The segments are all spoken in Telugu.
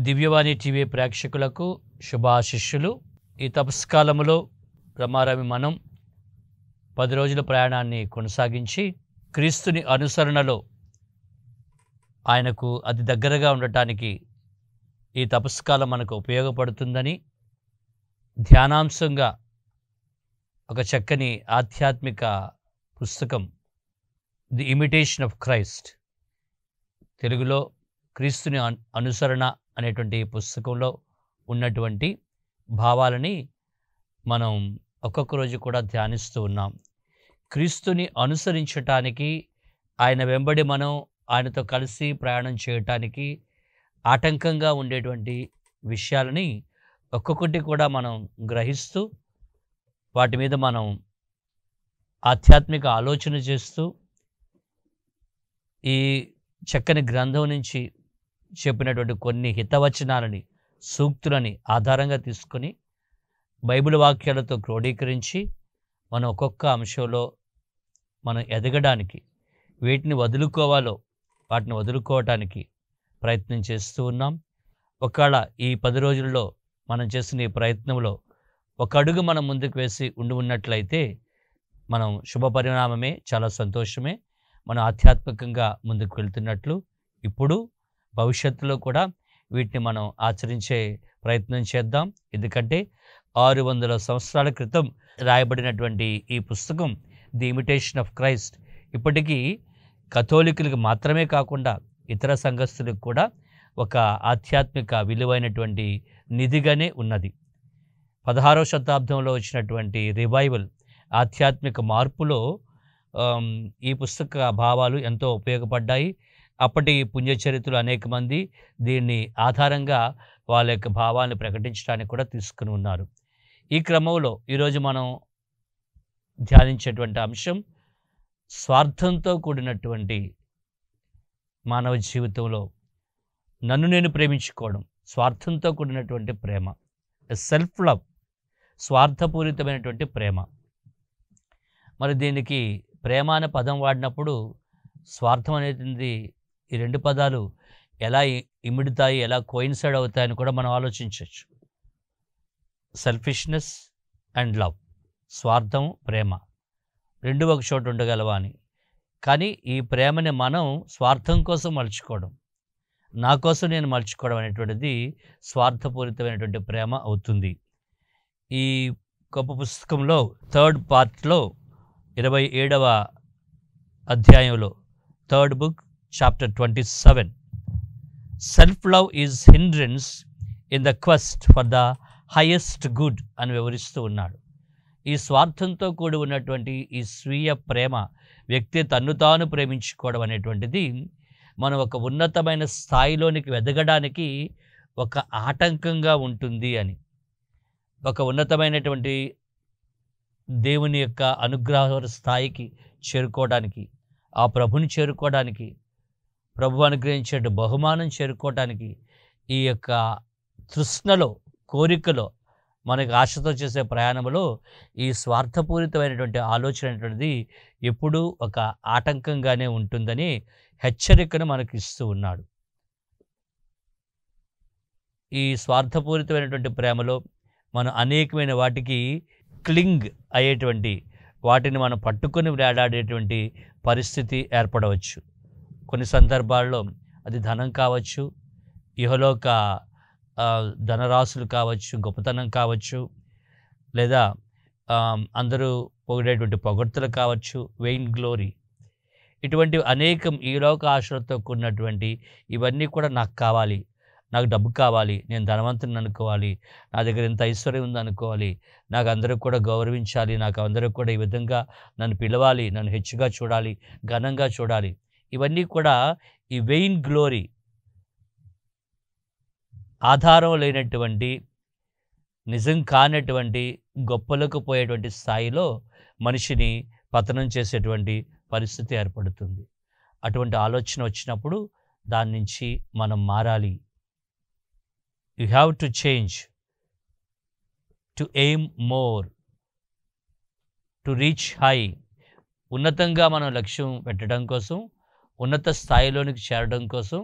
దివ్యవాణి టీవీ ప్రేక్షకులకు శుభాశిష్యులు. ఈ తపస్కాలములో రమారమి మనం 10 రోజుల ప్రయాణాన్ని కొనసాగించి క్రీస్తుని అనుసరణలో ఆయనకు అతి దగ్గరగా ఉండటానికి ఈ తపస్కాలం మనకు ఉపయోగపడుతుందని ధ్యానాంశంగా ఒక చక్కని ఆధ్యాత్మిక పుస్తకం ది ఇమిటేషన్ ఆఫ్ క్రైస్ట్, తెలుగులో క్రీస్తుని అనుసరణ అనేటువంటి పుస్తకంలో ఉన్నటువంటి భావాలని మనం ఒక్కొక్క రోజు కూడా ధ్యానిస్తూ ఉన్నాం. క్రీస్తుని అనుసరించటానికి, ఆయన వెంబడి మనం ఆయనతో కలిసి ప్రయాణం చేయటానికి ఆటంకంగా ఉండేటువంటి విషయాలని ఒక్కొక్కటి కూడా మనం గ్రహిస్తూ వాటి మీద మనం ఆధ్యాత్మిక ఆలోచన చేస్తూ ఈ చక్కని గ్రంథం నుంచి చెప్పినటువంటి కొన్ని హితవచనాలని, సూక్తులని ఆధారంగా తీసుకొని బైబిల్ వాక్యాలతో క్రోడీకరించి మనం ఒక్కొక్క అంశంలో మనం ఎదగడానికి, వేటిని వదులుకోవాలో వాటిని వదులుకోవటానికి ప్రయత్నం చేస్తూ ఉన్నాం. ఒకవేళ ఈ 10 రోజుల్లో మనం చేసిన ఈ ప్రయత్నంలో ఒక అడుగు మనం ముందుకు వేసి ఉన్నట్లయితే మనం శుభ పరిణామమే, చాలా సంతోషమే. మనం ఆధ్యాత్మికంగా ముందుకు వెళ్తున్నట్లు ఇప్పుడు భవిష్యత్తులో కూడా వీటిని మనం ఆచరించే ప్రయత్నం చేద్దాం. ఎందుకంటే 600 సంవత్సరాల క్రితం రాయబడినటువంటి ఈ పుస్తకం ది ఇమిటేషన్ ఆఫ్ క్రైస్ట్ ఇప్పటికీ కథోలికులకు మాత్రమే కాకుండా ఇతర సంఘస్థులకు కూడా ఒక ఆధ్యాత్మిక విలువైనటువంటి నిధిగానే ఉన్నది. 16వ శతాబ్దంలో వచ్చినటువంటి రివైవల్, ఆధ్యాత్మిక మార్పులో ఈ పుస్తక భావాలు ఎంతో ఉపయోగపడ్డాయి. అప్పటి పుణ్యచరిత్రులు అనేక మంది దీన్ని ఆధారంగా వాళ్ళ యొక్క భావాలను ప్రకటించడానికి కూడా తీసుకుని ఉన్నారు. ఈ క్రమంలో ఈరోజు మనం ధ్యానించేటువంటి అంశం స్వార్థంతో కూడినటువంటి మానవ జీవితంలో నన్ను నేను ప్రేమించుకోవడం, స్వార్థంతో కూడినటువంటి ప్రేమ, సెల్ఫ్ లవ్, స్వార్థపూరితమైనటువంటి ప్రేమ. మరి దీనికి ప్రేమ అనే పదం వాడినప్పుడు స్వార్థం అనేది, ఈ రెండు పదాలు ఎలా ఇమిడుతాయి, ఎలా కోయిన్సైడ్ అవుతాయని కూడా మనం ఆలోచించవచ్చు. సెల్ఫిష్నెస్ అండ్ లవ్, స్వార్థం, ప్రేమ రెండు ఒక చోట ఉండగలవా అని. కానీ ఈ ప్రేమని మనం స్వార్థం కోసం మలుచుకోవడం, నా కోసం నేను మలుచుకోవడం అనేటువంటిది స్వార్థపూరితమైనటువంటి ప్రేమ అవుతుంది. ఈ గొప్ప పుస్తకంలో 3rd పార్ట్లో 27వ అధ్యాయంలో 3rd book chapter 27, self love is hindrance in the quest for the highest good అని వివరిస్తూ ఉన్నాడు. ఈ స్వార్థంతో కూడి ఉన్నటువంటి ఈ స్వీయ ప్రేమ, వ్యక్తి తన్ను తాను ప్రేమించుకోవడం అనేటువంటిది మనం ఒక ఉన్నతమైన స్థాయిలోనికి ఎదగడానికి ఒక ఆటంకంగా ఉంటుంది అని. ఒక ఉన్నతమైనటువంటి దేవుని యొక్క అనుగ్రహ స్థాయికి చేరుకోవడానికి, ఆ ప్రభుని చేరుకోవడానికి, ప్రభు అనుగ్రహించే బహుమానం చేరుకోవడానికి ఈ యొక్క తృష్ణలో, కోరికలో, మనకి ఆశతో చేసే ప్రయాణంలో ఈ స్వార్థపూరితమైనటువంటి ఆలోచన అనేటువంటిది ఎప్పుడూ ఒక ఆటంకంగానే ఉంటుందని హెచ్చరికను మనకి ఇస్తూ ఉన్నాడు. ఈ స్వార్థపూరితమైనటువంటి ప్రేమలో మనం అనేకమైన వాటికి క్లింగ్ అయ్యేటువంటి, వాటిని మనం పట్టుకొని వేలాడేటువంటి పరిస్థితి ఏర్పడవచ్చు. కొన్ని సందర్భాల్లో అది ధనం కావచ్చు, ఇహలోక ధనరాశులు కావచ్చు, గొప్పతనం కావచ్చు, లేదా అందరూ పొగిడేటువంటి పొగడ్తలు కావచ్చు, వెయిన్ గ్లోరీ, ఇటువంటి అనేకం ఈలోక ఆశలతో కూడినటువంటి ఇవన్నీ కూడా నాకు కావాలి, నాకు డబ్బు కావాలి, నేను ధనవంతుని అనుకోవాలి, నా దగ్గర ఇంత ఐశ్వర్యం ఉంది అనుకోవాలి, నాకు అందరూ కూడా గౌరవించాలి, నాకు అందరూ కూడా ఈ విధంగా నన్ను పిలవాలి, నన్ను హెచ్చుగా చూడాలి, ఘనంగా చూడాలి. ఇవన్నీ కూడా ఈ వెయిన్ గ్లోరీ, ఆధారం లేనటువంటి, నిజం కానటువంటి, గొప్పలకు పోయేటువంటి స్థాయిలో మనిషిని పతనం చేసేటువంటి పరిస్థితి ఏర్పడుతుంది. అటువంటి ఆలోచన వచ్చినప్పుడు దాని నుంచి మనం మారాలి. You have to change, to aim more, to reach high, ఉన్నతంగా మనం లక్ష్యం పెట్టడం కోసం, ఉన్నత స్థాయిలోనికి చేరడం కోసం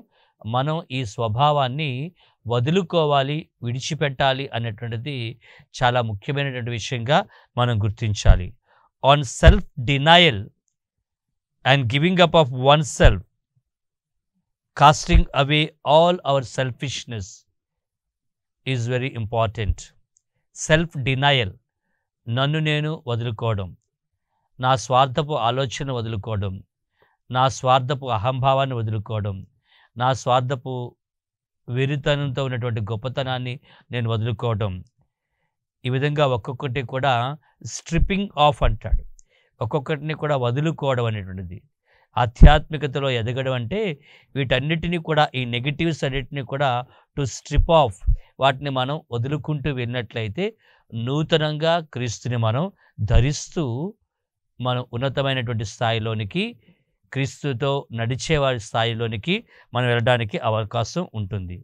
మనం ఈ స్వభావాన్ని వదులుకోవాలి, విడిచిపెట్టాలి అనేటువంటిది చాలా ముఖ్యమైనటువంటి విషయంగా మనం గుర్తించాలి. On self denial and giving up of one self, casting away all our selfishness is very important. Self denial, నన్ను నేను వదులుకోవడం, నా స్వార్థపు ఆలోచన వదులుకోవడం, నా స్వార్థపు అహంభావాన్ని వదులుకోవడం, నా స్వార్థపు వెరితనంతో ఉన్నటువంటి గొప్పతనాన్ని నేను వదులుకోవడం. ఈ విధంగా ఒక్కొక్కటి కూడా స్ట్రిప్పింగ్ ఆఫ్ అంటాడు, ఒక్కొక్కటిని కూడా వదులుకోవడం అనేటువంటిది. ఆధ్యాత్మికతలో ఎదగడం అంటే వీటన్నిటినీ కూడా, ఈ నెగిటివ్స్ అన్నిటినీ కూడా టు స్ట్రిప్ ఆఫ్, వాటిని మనం వదులుకుంటూ వెళ్ళినట్లయితే నూతనంగా క్రీస్తుని మనం ధరిస్తూ మనం ఉన్నతమైనటువంటి స్థాయిలోనికి, క్రీస్తుతో నడిచేవారి స్థాయిలోనికి మనం వెళ్ళడానికి అవకాశం ఉంటుంది.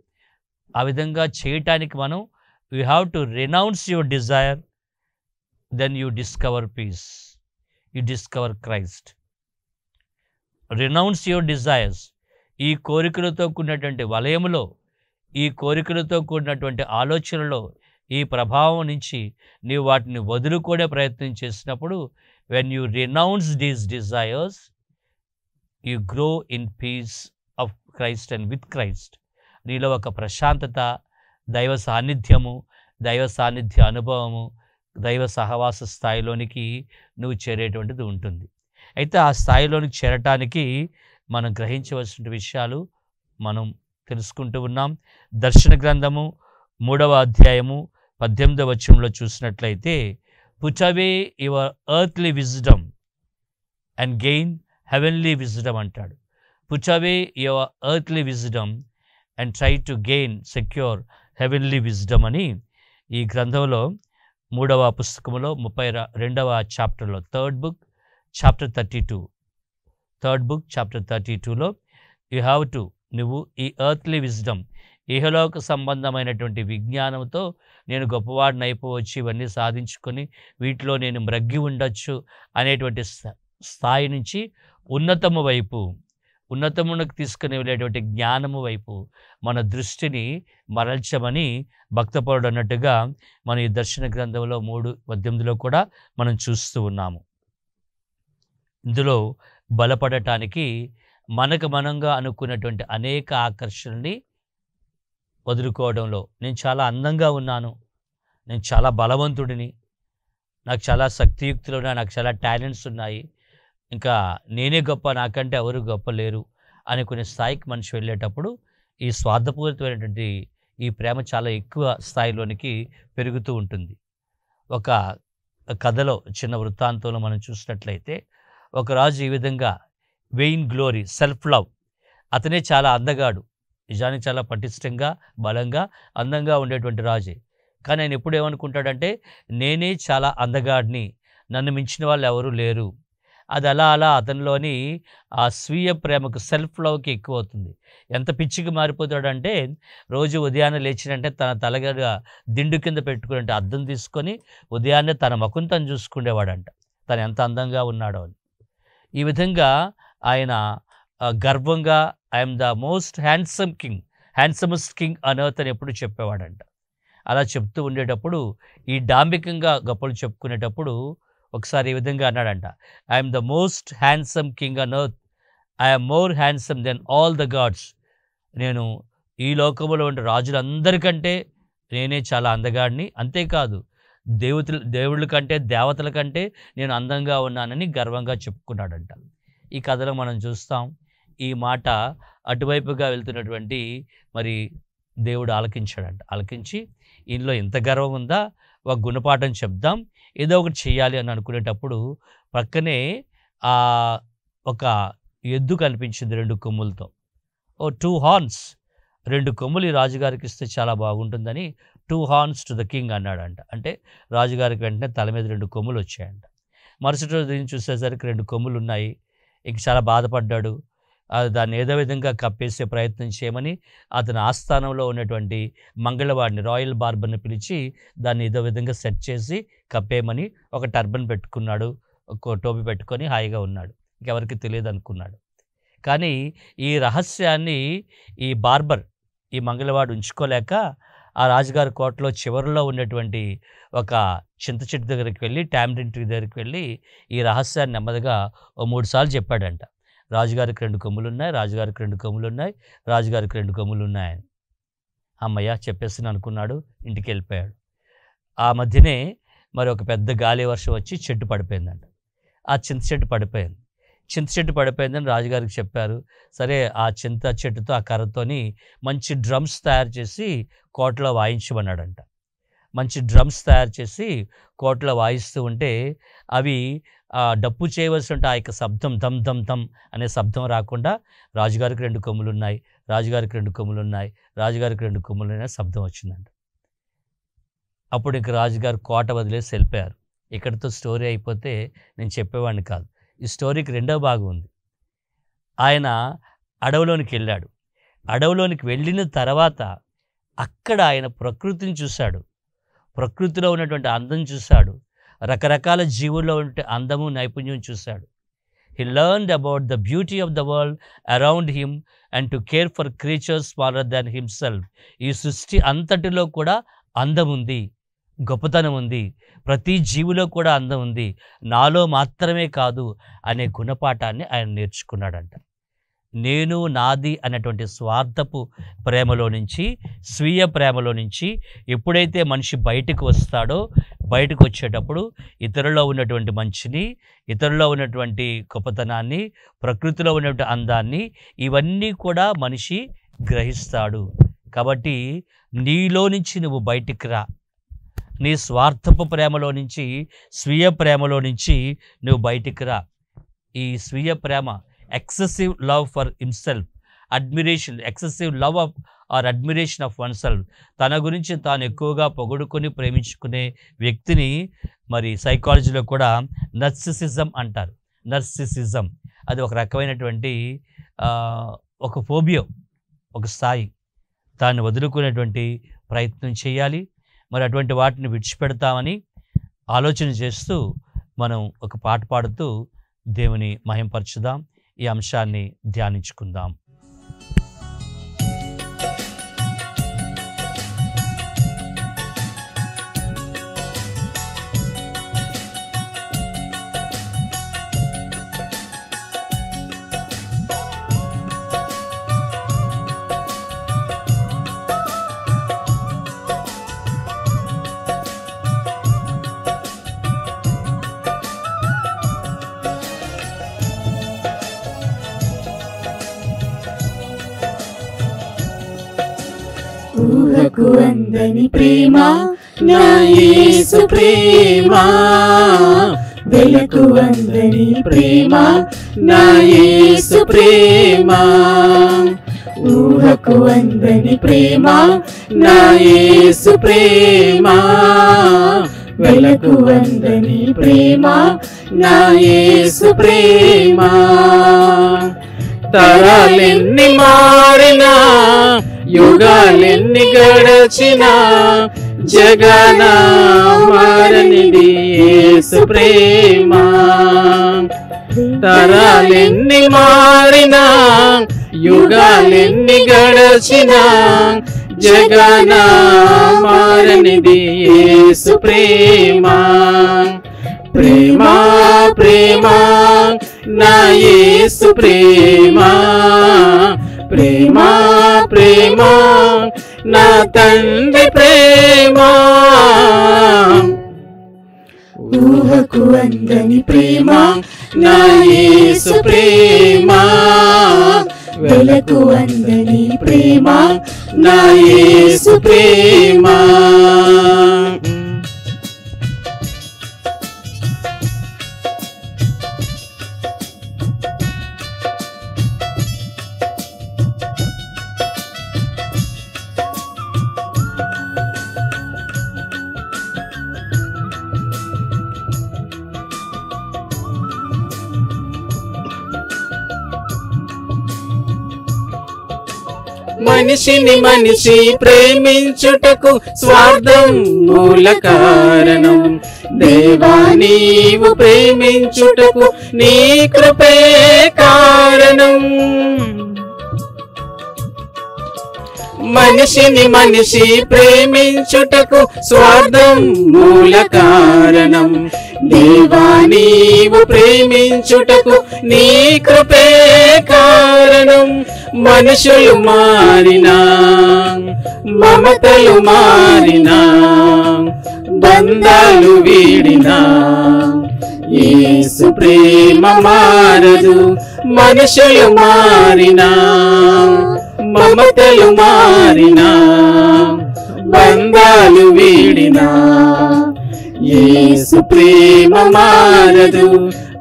ఆ విధంగా చేయటానికి మనం you have to renounce your desire, then you discover peace, you discover Christ. Renounce your desires, ఈ కోరికలతో కూడినటువంటి వలయములో, ఈ కోరికలతో కూడినటువంటి ఆలోచనలో, ఈ ప్రభావం నుంచి నీవు వాటిని వదులుకునే ప్రయత్నం చేసినప్పుడు, when you renounce these desires, you grow in peace of Christ and with Christ. నీలో ఒక ప్రశాంతత, దైవ సాన్నిధ్యము, దైవ సాన్నిధ్య అనుభవము, దైవ సహవాస స్థాయిలోనికి నువ్వు చేరేటువంటిది ఉంటుంది. అయితే ఆ స్థాయిలోనికి చేరటానికి మనం గ్రహించవలసిన విషయాలు మనం తెలుసుకుంటూ ఉన్నాం. దర్శన గ్రంథము 3వ అధ్యాయము 18వ వచనంలో చూసినట్లయితే, put away your earthly wisdom and gain heavenly wisdom అంటాడు. Put away your earthly wisdom and try to gain secure heavenly wisdom అని ఈ గ్రంథంలో 3వ పుస్తకంలో 32వ చాప్టర్లో, థర్డ్ బుక్ చాప్టర్ 32లో యూ హ్యావ్ టు, నువ్వు ఈ ఎర్త్లీ విజ్డమ్, ఇహలోక సంబంధమైనటువంటి విజ్ఞానంతో నేను గొప్పవాడిని అయిపోవచ్చు, ఇవన్నీ సాధించుకొని వీటిలో నేను మ్రగ్గి ఉండొచ్చు అనేటువంటి స్థాయి నుంచి ఉన్నతము వైపు, ఉన్నతమునకు తీసుకుని వెళ్ళేటువంటి జ్ఞానము వైపు మన దృష్టిని మరల్చమని భక్తపరుడు అన్నట్టుగా మన ఈ దర్శన గ్రంథంలో 3:18లో కూడా మనం చూస్తూ ఉన్నాము. ఇందులో బలపడటానికి మనకు మనంగా అనుకున్నటువంటి అనేక ఆకర్షణని వదులుకోవడంలో, నేను చాలా అందంగా ఉన్నాను, నేను చాలా బలవంతుడిని, నాకు చాలా శక్తియుక్తులు ఉన్నాయి, నాకు చాలా టాలెంట్స్ ఉన్నాయి, ఇంకా నేనే గొప్ప, నాకంటే ఎవరు గొప్ప లేరు అనుకునే స్థాయికి మనిషి వెళ్ళేటప్పుడు ఈ స్వార్థపూరితమైనటువంటి ఈ ప్రేమ చాలా ఎక్కువ స్థాయిలోనికి పెరుగుతూ ఉంటుంది. ఒక కథలో, చిన్న వృత్తాంతంలో మనం చూసినట్లయితే, ఒక రాజు ఈ విధంగా వెయిన్ గ్లోరీ, సెల్ఫ్ లవ్, అతనే చాలా అందగాడు, నిజానికి చాలా పటిష్టంగా, బలంగా, అందంగా ఉండేటువంటి రాజే. కానీ ఆయన ఎప్పుడు ఏమనుకుంటాడంటే, నేనే చాలా అందగాడిని, నన్ను మించిన వాళ్ళు ఎవరూ లేరు. అది అలా అలా అతనిలోని ఆ స్వీయ ప్రేమకు, సెల్ఫ్ లవ్కి ఎక్కువ అవుతుంది. ఎంత పిచ్చికి మారిపోతాడంటే, రోజు ఉదయాన్నే లేచినంటే తన తలగడ దిండు కింద పెట్టుకుని అద్దం తీసుకొని ఉదయాన్నే తన ముఖం తను చూసుకునేవాడంట, తను ఎంత అందంగా ఉన్నాడో అని. ఈ విధంగా ఆయన గర్వంగా I'm the most handsomest king on earth అని ఎప్పుడు చెప్పేవాడంట. అలా చెప్తూ ఉండేటప్పుడు, ఈ డాంబికంగా గొప్పలు చెప్పుకునేటప్పుడు ఒకసారి ఈ విధంగా అన్నాడంట, I'm the most handsome king on earth, I'm more handsome than all the gods. నేను ఈ లోకంలో ఉండే రాజులందరికంటే నేనే చాలా అందగాడిని, అంతేకాదు దేవుళ్ళ కంటే, దేవతల కంటే నేను అందంగా ఉన్నానని గర్వంగా చెప్పుకున్నాడంట. ఈ కథలో మనం చూస్తాం, ఈ మాట అటువైపుగా వెళ్తున్నటువంటి మరి దేవుడు ఆలకించాడంట. ఆలకించి, ఇందులో ఎంత గర్వం ఉందా, ఒక గుణపాఠం చెప్దాం, ఏదో ఒకటి చేయాలి అని అనుకునేటప్పుడు పక్కనే ఒక ఎద్దు కనిపించింది 2 కొమ్ములతో. 2 హార్న్స్, 2 కొమ్ములు ఈ రాజుగారికి ఇస్తే చాలా బాగుంటుందని 2 హార్న్స్ టు ద కింగ్ అన్నాడంట. అంటే రాజుగారికి వెంటనే తల మీద 2 కొమ్ములు వచ్చాయంట. మరుసటి రోజు దీన్ని చూసేసరికి 2 కొమ్ములు ఉన్నాయి. ఇంక చాలా బాధపడ్డాడు. దాన్ని ఏదో విధంగా కప్పేసే ప్రయత్నం చేయమని అతని ఆస్థానంలో ఉన్నటువంటి మంగళవాడిని, రాయల్ బార్బర్ని పిలిచి దాన్ని ఏదో విధంగా సెట్ చేసి కప్పేయమని ఒక టర్బన్ పెట్టుకున్నాడు. ఒక టోపీ పెట్టుకొని హాయిగా ఉన్నాడు. ఇంకెవరికి తెలియదు అనుకున్నాడు. కానీ ఈ రహస్యాన్ని ఈ బార్బర్, ఈ మంగళవాడు ఉంచుకోలేక ఆ రాజుగారి కోటలో చివరిలో ఉన్నటువంటి ఒక చింత చెట్టు దగ్గరికి వెళ్ళి, టామరిన్ ట్రీ దగ్గరికి వెళ్ళి ఈ రహస్యాన్ని నెమ్మదిగా ఓ 3 సార్లు చెప్పాడంట. రాజుగారికి 2 కొమ్ములున్నాయి, రాజుగారికి 2 కొమ్ములున్నాయి, రాజుగారికి 2 కొమ్ములున్నాయని. హమ్మయ్య చెప్పేస్తాను అనుకున్నాడు, ఇంటికి వెళ్ళిపోయాడు. ఆ మధ్యనే మరి ఒక పెద్ద గాలి వర్షం వచ్చి చెట్టు పడిపోయిందంట. ఆ చింత చెట్టు పడిపోయింది. చింత చెట్టు పడిపోయిందని రాజుగారికి చెప్పారు. సరే, ఆ చింత చెట్టుతో, ఆ కర్రతోని మంచి డ్రమ్స్ తయారు చేసి కోటలో వాయించమన్నాడంట. మంచి డ్రమ్స్ తయారు చేసి కోటలో వాయిస్తూ ఉంటే అవి డప్పు చేయవలసిన ఆ యొక్క శబ్దం, ధమ్ ధమ్ ధమ్ అనే శబ్దం రాకుండా రాజుగారికి 2 కొమ్ములున్నాయి, రాజుగారికి 2 కొమ్ములున్నాయి, రాజుగారికి 2 కొమ్ములున్నాయి శబ్దం వచ్చిందంట. అప్పుడు ఇంక రాజుగారు కోట వదిలేసి వెళ్ళిపోయారు. ఇక్కడితో స్టోరీ అయిపోతే నేను చెప్పేవాడిని కాదు. ఈ స్టోరీకి 2వ భాగం ఉంది. ఆయన అడవిలోనికి వెళ్ళాడు. అడవిలోనికి వెళ్ళిన తర్వాత అక్కడ ఆయన ప్రకృతిని చూశాడు. ప్రకృతిలో ఉన్నటువంటి అందం చూశాడు. రకరకాల జీవుల్లో ఉంటే అందము, నైపుణ్యం చూశాడు. He learned about the beauty of the world around him and to care for creatures smaller than himself. ఈ సృష్టి అంతటిలో కూడా అందం ఉంది, గొప్పతనం ఉంది. ప్రతి జీవిలో కూడా అందం ఉంది, నాలో మాత్రమే కాదు అనే గుణపాఠాన్ని ఆయన నేర్చుకున్నాడంట. నేను, నాది అనేటువంటి స్వార్థపు ప్రేమలో నుంచి, స్వీయ ప్రేమలో నుంచి ఎప్పుడైతే మనిషి బయటకు వస్తాడో, బయటకు వచ్చేటప్పుడు ఇతరుల్లో ఉన్నటువంటి మంచిని, ఇతరుల్లో ఉన్నటువంటి గొప్పతనాన్ని, ప్రకృతిలో ఉన్నటువంటి అందాన్ని, ఇవన్నీ కూడా మనిషి గ్రహిస్తాడు. కాబట్టి నీలో నుంచి నువ్వు బయటికి రా. నీ స్వార్థపు ప్రేమలో నుంచి, స్వీయ ప్రేమలో నుంచి నువ్వు బయటికి రా. ఈ స్వీయ ప్రేమ, excessive love for himself, admiration, excessive love of or admiration of oneself, తన గురించి తాను ఎక్కువగా పొగుడుకొని ప్రేమించుకునే వ్యక్తిని మరి సైకాలజీలో కూడా నర్సిసిజం అంటారు. నర్సిసిజం అది ఒక రకమైనటువంటి ఒక ఫోబియో, ఒక స్థాయి. దాన్ని వదులుకునేటువంటి ప్రయత్నం చేయాలి. మరి అటువంటి వాటిని విడిచిపెడతామని ఆలోచన చేస్తూ మనం ఒక పాట పాడుతూ దేవుని మహింపరచుదాం. ఈ అంశాన్ని ధ్యానించుకుందాం. ఊహకు అందని ప్రేమ నా యేసు ప్రేమ, వెలకు అందని ప్రేమ నా యేసు ప్రేమ. ఊహకు అందని ప్రేమ నా యేసు ప్రేమ, వెలకు అందని ప్రేమ నా యేసు ప్రేమ. తరాలెన్ని మారినా, యుగాలెన్ని గడచినా, జగన మారనిది యేసు ప్రేమ. తరాలెన్ని మారినా, యుగాలెన్ని గడచినా, జగన మారనిది యేసు ప్రేమ. ప్రేమ ప్రేమ నా యేసు ప్రేమ, ప్రేమ ప్రేమ నా తండ్రి ప్రేమ. ఊహకు అందని ప్రేమ నా యేసు ప్రేమ, వెలకు అందని ప్రేమ నా యేసు ప్రేమ. మనిషిని మనిషి ప్రేమించుటకు స్వార్థం మూల కారణం. దేవా నీవు ప్రేమించుటకు నీ కృపే కారణం. మనిషిని మనిషి ప్రేమించుటకు స్వార్థం మూల కారణం. దేవా నీవు ప్రేమించుటకు నీ కృపే కారణం. మనుషులు మారినా, మమతలు మారినా, బంధాలు వీడినా, యేసు ప్రేమ మారదు. మనుషులు మారినా, మమతలు మారినా, బంధాలు వీడినా, యేసు ప్రేమ మారదు.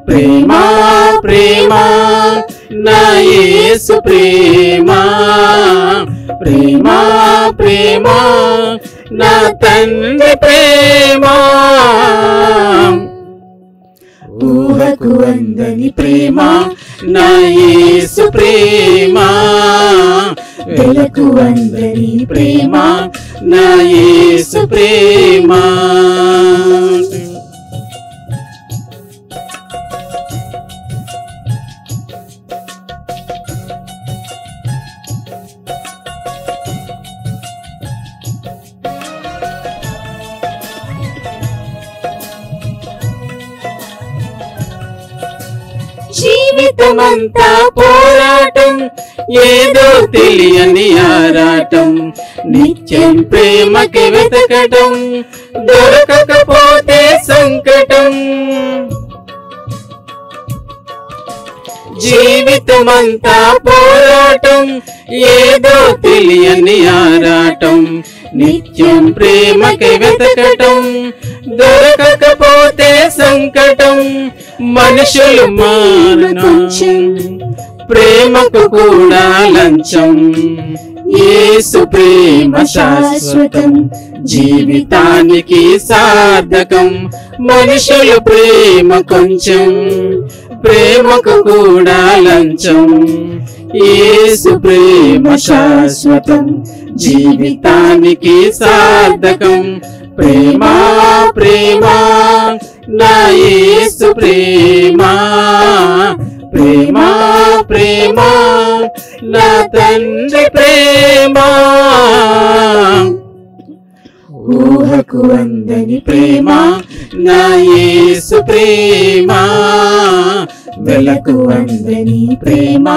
ప్రేమ ప్రేమ నా యేసు ప్రేమ, ప్రేమ ప్రేమ నా తండ్రి ప్రేమ. ఊహకు అందని ప్రేమ నా యేసు ప్రేమ, వెలకు అందని ప్రేమ నా యేసు ప్రేమ. జీవితమంతా పోరాటం, ఏదో తెలియని ఆరాటం, నిత్యం ప్రేమకి వెతకటం, దొరకకపోతే సంకటం. జీవితమంతా పోరాటం, ఏదో తెలియని ఆరాటం, నిత్యం ప్రేమకి వెతకటం, దొరకకపోతే సంకటం. మనుషులు మారు కొంచెం, ప్రేమకు కూడా లంచం. యేసు ప్రేమ శాశ్వతం, జీవితానికి సార్థకం. మనుషులు ప్రేమ కొంచెం, ప్రేమకు కూడా లంచం. యేసు ప్రేమ శాశ్వతం, జీవితానికి సార్థకం. ప్రేమ ప్రేమ నా యేసు ప్రేమ, ప్రేమ ప్రేమ నా తండ్రి ప్రేమ. ఊహకు అందని ప్రేమ నా యేసు ప్రేమ, వెలకు అందని ప్రేమ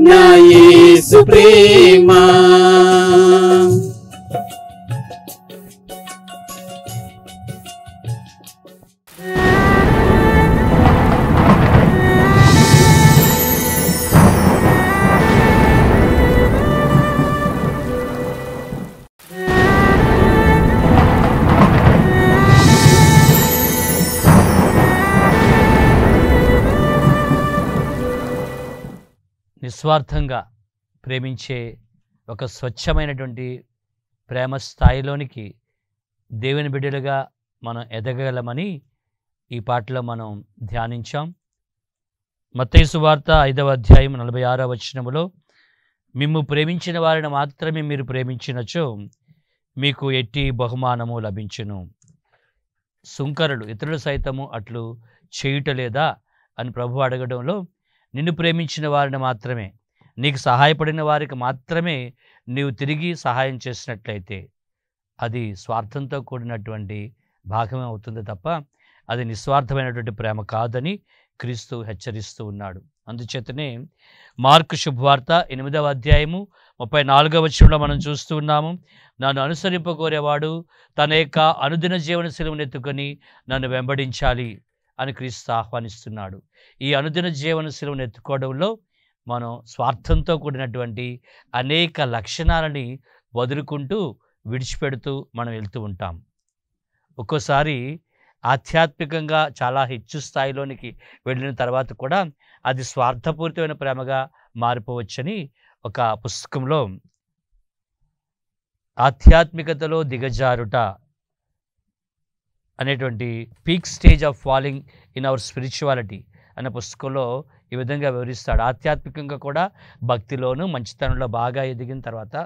నా యేసు ప్రేమ. నిస్వార్థంగా ప్రేమించే ఒక స్వచ్ఛమైనటువంటి ప్రేమ స్థాయిలోనికి దేవుని బిడ్డలుగా మనం ఎదగగలమని ఈ పాటలో మనం ధ్యానించాం. మత్తయి సువార్త 5వ అధ్యాయం 46వ వచనములో, మిమ్ము ప్రేమించిన వారిని మాత్రమే మీరు ప్రేమించినచో మీకు ఎట్టి బహుమానము లభించును. సుంకరులు ఇతరులు సైతము అట్లు చేయుటలేదా అని ప్రభు అడగడంలో, నిన్ను ప్రేమించిన వారిని మాత్రమే, నీకు సహాయపడిన వారికి మాత్రమే నీవు తిరిగి సహాయం చేసినట్లయితే అది స్వార్థంతో కూడినటువంటి భాగమే అవుతుంది తప్ప అది నిస్వార్థమైనటువంటి ప్రేమ కాదని క్రీస్తు హెచ్చరిస్తూ ఉన్నాడు. అందుచేతనే మార్కు శుభవార్త 8వ అధ్యాయము 34వ వచనంలో మనం చూస్తూ ఉన్నాము, నన్ను అనుసరింపకోరేవాడు తన యొక్క అనుదిన జీవన శిలువను ఎత్తుకొని నన్ను వెంబడించాలి అని క్రీస్తు ఆహ్వానిస్తున్నాడు. ఈ అనుదిన జీవన శిలువను ఎత్తుకోవడంలో మనం స్వార్థంతో కూడినటువంటి అనేక లక్షణాలని వదులుకుంటూ విడిచిపెడుతూ మనం వెళ్తూ ఉంటాం. ఒక్కోసారి ఆధ్యాత్మికంగా చాలా హెచ్చు స్థాయిలోనికి వెళ్ళిన తర్వాత కూడా అది స్వార్థపూరితమైన ప్రేమగా మారిపోవచ్చని ఒక పుస్తకంలో ఆధ్యాత్మికతలో దిగజారుట అనేటువంటి peak stage of falling in our spirituality అనే పుస్తకంలో ఈ విధంగా వివరిస్తాడు. ఆధ్యాత్మికంగా కూడా భక్తిలోను మంచితనంలో బాగా ఎదిగిన తర్వాత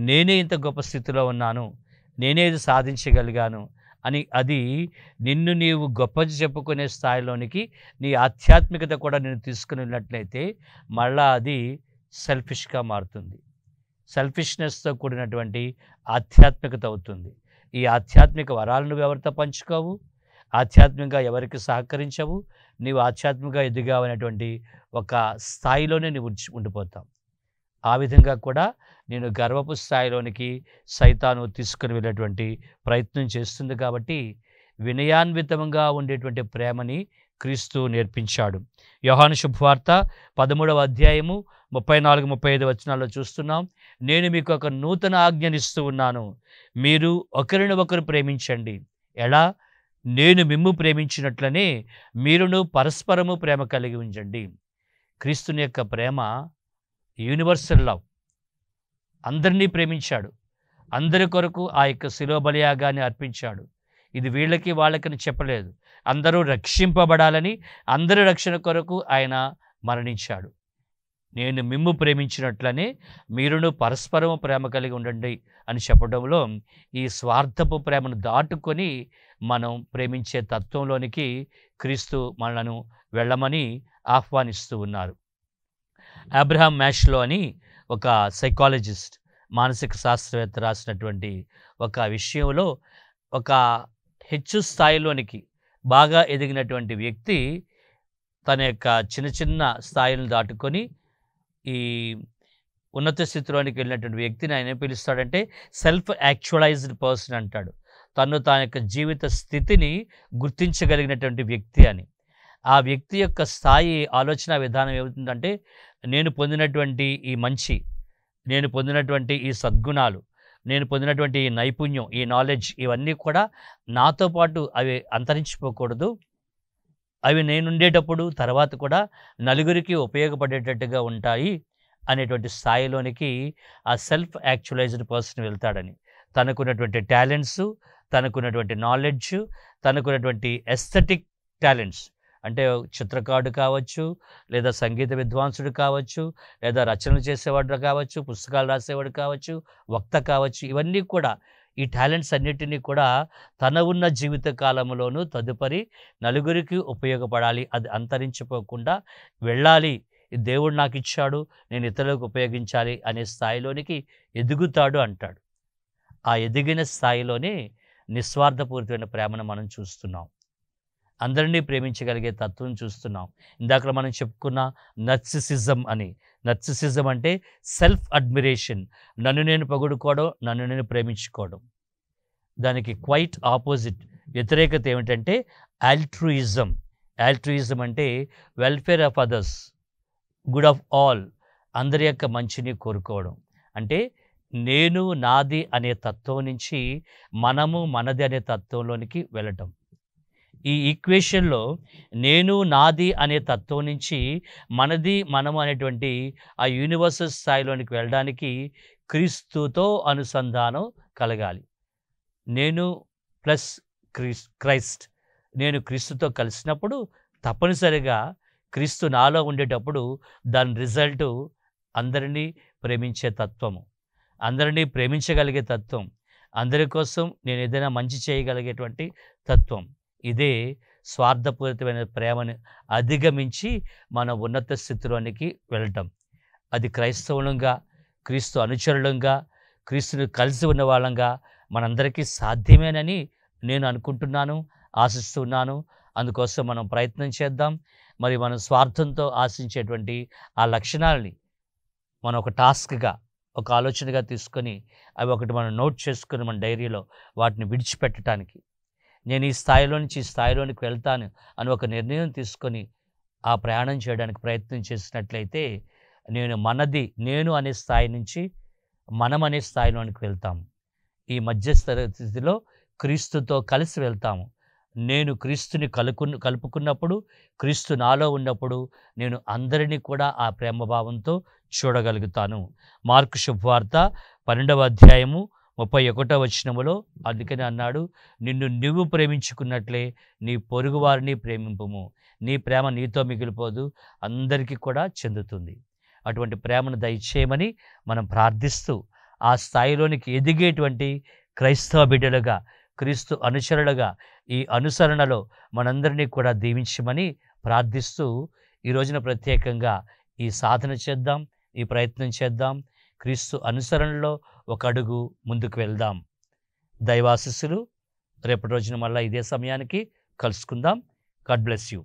నేనే ఇంత గొప్ప స్థితిలో ఉన్నాను, నేనే ఇది సాధించగలిగాను అని అది నిన్ను నీవు గొప్ప చెప్పుకునే స్థాయిలోనికి నీ ఆధ్యాత్మికత కూడా నేను తీసుకుని వెళ్ళినట్లయితే మళ్ళా అది సెల్ఫిష్గా మారుతుంది. సెల్ఫిష్నెస్తో కూడినటువంటి ఆధ్యాత్మికత అవుతుంది. ఈ ఆధ్యాత్మిక వరాలను నువ్వు ఎవరితో పంచుకోవు, ఆధ్యాత్మికంగా ఎవరికి సహకరించవు, నీవు ఆధ్యాత్మికంగా ఎదిగావు అనేటువంటి ఒక స్థాయిలోనే నువ్వు ఉండిపోతావు. ఆ విధంగా కూడా నేను గర్వపు స్థాయిలోనికి సైతాను తీసుకుని వెళ్ళేటువంటి ప్రయత్నం చేస్తుంది. కాబట్టి వినయాన్వితంగా ఉండేటువంటి ప్రేమని క్రీస్తు నేర్పించాడు. యోహాను శుభవార్త 13వ అధ్యాయము 34-35 వచనాల్లో చూస్తున్నాం. నేను మీకు ఒక నూతన ఆజ్ఞనిస్తూ ఉన్నాను, మీరు ఒకరిని ఒకరు ప్రేమించండి. ఎలా? నేను మిమ్ము ప్రేమించినట్లనే మీరును పరస్పరము ప్రేమ కలిగి ఉంచండి. క్రీస్తుని యొక్క ప్రేమ యూనివర్సల్ లవ్. అందరినీ ప్రేమించాడు, అందరి కొరకు ఆ యొక్క శిలువ బలియాగాన్ని అర్పించాడు. ఇది వీళ్ళకి వాళ్ళకని చెప్పలేదు, అందరూ రక్షింపబడాలని, అందరి రక్షణ కొరకు ఆయన మరణించాడు. నేను మిమ్ము ప్రేమించినట్లనే మీరును పరస్పరము ప్రేమ కలిగి ఉండండి అని చెప్పడంలో ఈ స్వార్థపు ప్రేమను దాటుకొని మనం ప్రేమించే తత్వంలోనికి క్రీస్తు మనలను వెళ్ళమని ఆహ్వానిస్తూ ఉన్నారు. అబ్రహాం మ్యాష్లో అని ఒక సైకాలజిస్ట్, మానసిక శాస్త్రవేత్త రాసినటువంటి ఒక విషయంలో ఒక హెచ్చు స్థాయిలోనికి బాగా ఎదిగినటువంటి వ్యక్తి తన యొక్క చిన్న చిన్న స్థాయిలను దాటుకొని ఈ ఉన్నత స్థితిలోనికి వెళ్ళినటువంటి వ్యక్తిని ఆయన ఏం పిలుస్తాడంటే సెల్ఫ్ యాక్చువలైజ్డ్ పర్సన్ అంటాడు. తను తన యొక్క జీవిత స్థితిని గుర్తించగలిగినటువంటి వ్యక్తి అని. ఆ వ్యక్తి యొక్క స్థాయి ఆలోచన విధానం ఏమవుతుందంటే, నేను పొందినటువంటి ఈ మంచి, నేను పొందినటువంటి ఈ సద్గుణాలు, నేను పొందినటువంటి ఈ నైపుణ్యం, ఈ నాలెడ్జ్, ఇవన్నీ కూడా నాతో పాటు అవి అంతరించిపోకూడదు. అవి నేనుండేటప్పుడు తర్వాత కూడా నలుగురికి ఉపయోగపడేటట్టుగా ఉంటాయి అనేటువంటి స్థాయిలోనికి ఆ సెల్ఫ్ యాక్చువలైజ్డ్ పర్సన్ వెళ్తాడని. తనకున్నటువంటి టాలెంట్స్, తనకున్నటువంటి నాలెడ్జ్, తనకున్నటువంటి ఎస్థెటిక్ టాలెంట్స్, అంటే చిత్రకారుడు కావచ్చు, లేదా సంగీత విద్వాంసుడు కావచ్చు, లేదా రచనలు చేసేవాడు కావచ్చు, పుస్తకాలు రాసేవాడు కావచ్చు, వక్త కావచ్చు, ఇవన్నీ కూడా ఈ టాలెంట్స్ అన్నిటినీ కూడా తన ఉన్న జీవిత కాలంలోనూ తదుపరి నలుగురికి ఉపయోగపడాలి, అది అంతరించిపోకుండా వెళ్ళాలి, దేవుడు నాకు ఇచ్చాడు, నేను ఇతరులకు ఉపయోగించాలి అనే స్థాయిలోనికి ఎదుగుతాడు అంటాడు. ఆ ఎదిగిన స్థాయిలోనే నిస్వార్థపూరితమైన ప్రేమను మనం చూస్తున్నాం. అందరినీ ప్రేమించగలిగే తత్వం చూస్తున్నాం. ఇందాక మనం చెప్పుకున్న నర్సిసిజం అని. నర్సిసిజం అంటే సెల్ఫ్ అడ్మిరేషన్, నన్ను నేను పొగుడుకోవడం, నన్ను నేను ప్రేమించుకోవడం. దానికి క్వైట్ ఆపోజిట్ వ్యతిరేకత ఏమిటంటే ఆల్ట్రూయిజం. ఆల్ట్రూయిజం అంటే welfare of others, good of all, అందరి యొక్క మంచిని కోరుకోవడం. అంటే నేను నాది అనే తత్వం నుంచి మనము మనది అనే తత్వంలోనికి వెళ్ళటం. ఈ ఈక్వేషన్లో నేను నాది అనే తత్వం నుంచి మనది మనము అనేటువంటి ఆ యూనివర్సల్ స్థాయిలోనికి వెళ్ళడానికి క్రీస్తుతో అనుసంధానం కలగాలి. నేను ప్లస్ క్రైస్ట్, నేను క్రీస్తుతో కలిసినప్పుడు తప్పనిసరిగా క్రీస్తు నాలో ఉండేటప్పుడు దాని రిజల్టు అందరినీ ప్రేమించే తత్వము, అందరినీ ప్రేమించగలిగే తత్వం, అందరి కోసం నేను ఏదైనా మంచి చేయగలిగేటువంటి తత్వం. ఇదే స్వార్థపూరితమైన ప్రేమను అధిగమించి మన ఉన్నత స్థితిలోనికి వెళ్ళటం. అది క్రైస్తవులంగా, క్రీస్తు అనుచరులంగా, క్రీస్తుని కలిసి ఉన్న వాళ్ళంగా మనందరికీ సాధ్యమేనని నేను అనుకుంటున్నాను, ఆశిస్తున్నాను. అందుకోసం మనం ప్రయత్నం చేద్దాం. మరి మనం స్వార్థంతో ఆశించేటువంటి ఆ లక్షణాలని మనం ఒక టాస్క్గా, ఒక ఆలోచనగా తీసుకొని అవి ఒకటి మనం నోట్ చేసుకొని మన డైరీలో వాటిని విడిచిపెట్టడానికి, నేను ఈ స్థాయిలో నుంచి ఈ స్థాయిలోనికి వెళ్తాను అని ఒక నిర్ణయం తీసుకొని ఆ ప్రయాణం చేయడానికి ప్రయత్నం చేసినట్లయితే నేను అనే స్థాయి నుంచి మనం అనే స్థాయిలోనికి వెళ్తాము. ఈ మధ్యస్థితిలో క్రీస్తుతో కలిసి వెళ్తాము. నేను క్రీస్తుని కలుపుకున్నప్పుడు, క్రీస్తు నాలో ఉన్నప్పుడు నేను అందరినీ కూడా ఆ ప్రేమభావంతో చూడగలుగుతాను. మార్కు శుభవార్త 12వ అధ్యాయము 31వ వచనములో అందుకని అన్నాడు, నిన్ను నువ్వు ప్రేమించుకున్నట్లే నీ పొరుగువారిని ప్రేమింపుము. నీ ప్రేమ నీతో మిగిలిపోదు, అందరికీ కూడా చెందుతుంది. అటువంటి ప్రేమను దయచేయమని మనం ప్రార్థిస్తూ ఆ స్థాయిలోనికి ఎదిగేటువంటి క్రైస్తవ బిడ్డలుగా, క్రీస్తు అనుచరులుగా ఈ అనుసరణలో మనందరినీ కూడా దీవించమని ప్రార్థిస్తూ ఈ రోజున ప్రత్యేకంగా ఈ సాధన చేద్దాం, ఈ ప్రయత్నం చేద్దాం. క్రీస్తు అనుసరణలో ఒక అడుగు ముందుకు వెళ్దాం. దైవాశీస్సులు. రేపటి రోజున మళ్ళీ ఇదే సమయానికి కలుసుకుందాం. God bless you.